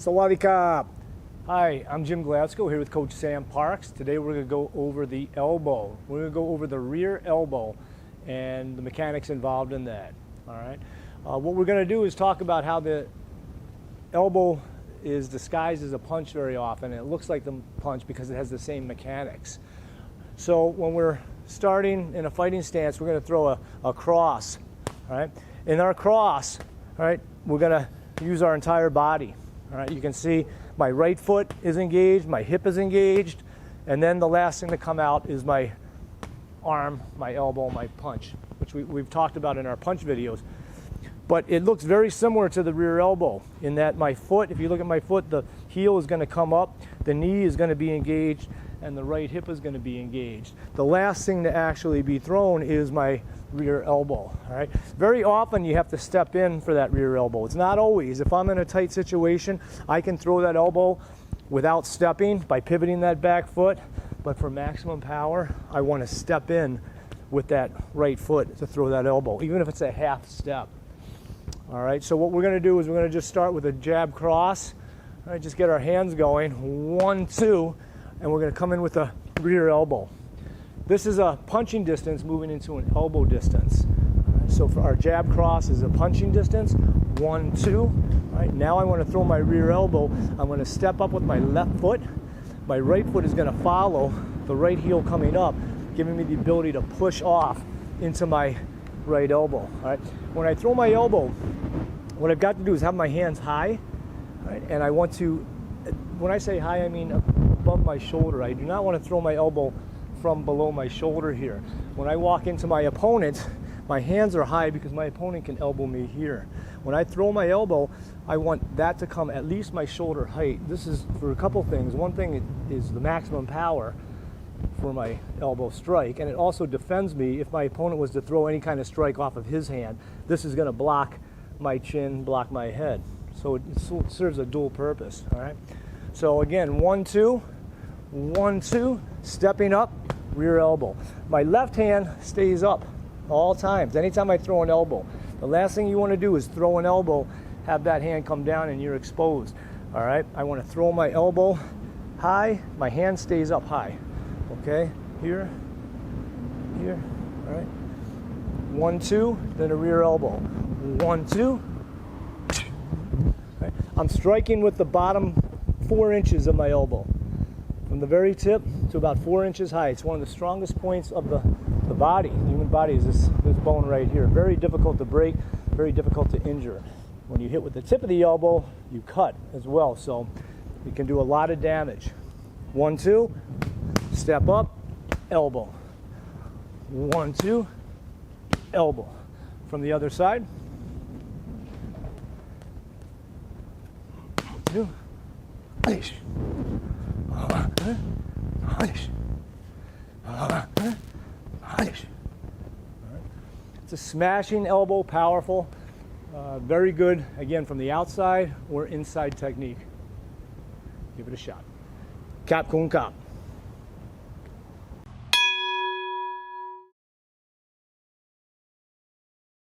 Sawadee Kap. Hi, I'm Jim Glasgow here with Coach Sam Parks. Today we're going to go over the elbow. We're going to go over the rear elbow and the mechanics involved in that. All right. What we're going to do is talk about how the elbow is disguised as a punch very often. It looks like the punch because it has the same mechanics. So when we're starting in a fighting stance, we're going to throw a cross. All right. In our cross, all right, we're going to use our entire body. All right. You can see my right foot is engaged, my hip is engaged, and then the last thing to come out is my arm, my elbow, my punch, which we've talked about in our punch videos. But it looks very similar to the rear elbow in that my foot, if you look at my foot, the heel is going to come up, the knee is going to be engaged, and the right hip is going to be engaged. The last thing to actually be thrown is my rear elbow. All right. Very often you have to step in for that rear elbow. It's not always. If I'm in a tight situation, I can throw that elbow without stepping by pivoting that back foot. But for maximum power, I want to step in with that right foot to throw that elbow, even if it's a half step. All right. So what we're going to do is we're going to just start with a jab cross. All right. Just get our hands going. 1, 2, and we're going to come in with a rear elbow. This is a punching distance moving into an elbow distance. Right, so for our jab cross is a punching distance. 1, 2. All right, now I want to throw my rear elbow. I'm going to step up with my left foot. My right foot is going to follow the right heel coming up, giving me the ability to push off into my right elbow. All right. When I throw my elbow, what I've got to do is have my hands high. Right, and I want to, when I say high, I mean above my shoulder. I do not want to throw my elbow from below my shoulder here. When I walk into my opponent, my hands are high because my opponent can elbow me here. When I throw my elbow, I want that to come at least my shoulder height. This is for a couple things. One thing is the maximum power for my elbow strike, and it also defends me if my opponent was to throw any kind of strike off of his hand. This is going to block my chin, block my head. So it serves a dual purpose. All right. So again, 1, 2, 1, 2, stepping up, rear elbow. My left hand stays up all times. Anytime I throw an elbow, the last thing you want to do is throw an elbow, have that hand come down, and you're exposed. All right. I want to throw my elbow high. My hand stays up high. Okay. Here. Here. All right. 1, 2. Then a rear elbow. 1, 2. Right. I'm striking with the bottom 4 inches of my elbow, from the very tip to about 4 inches high. It's one of the strongest points of the body. The human body is this bone right here. Very difficult to break, very difficult to injure. When you hit with the tip of the elbow, you cut as well. So you can do a lot of damage. 1, 2, step up, elbow. 1, 2, elbow. From the other side. 2, It's a smashing elbow, powerful, very good, again, from the outside or inside technique. Give it a shot. Kap Kun Kap.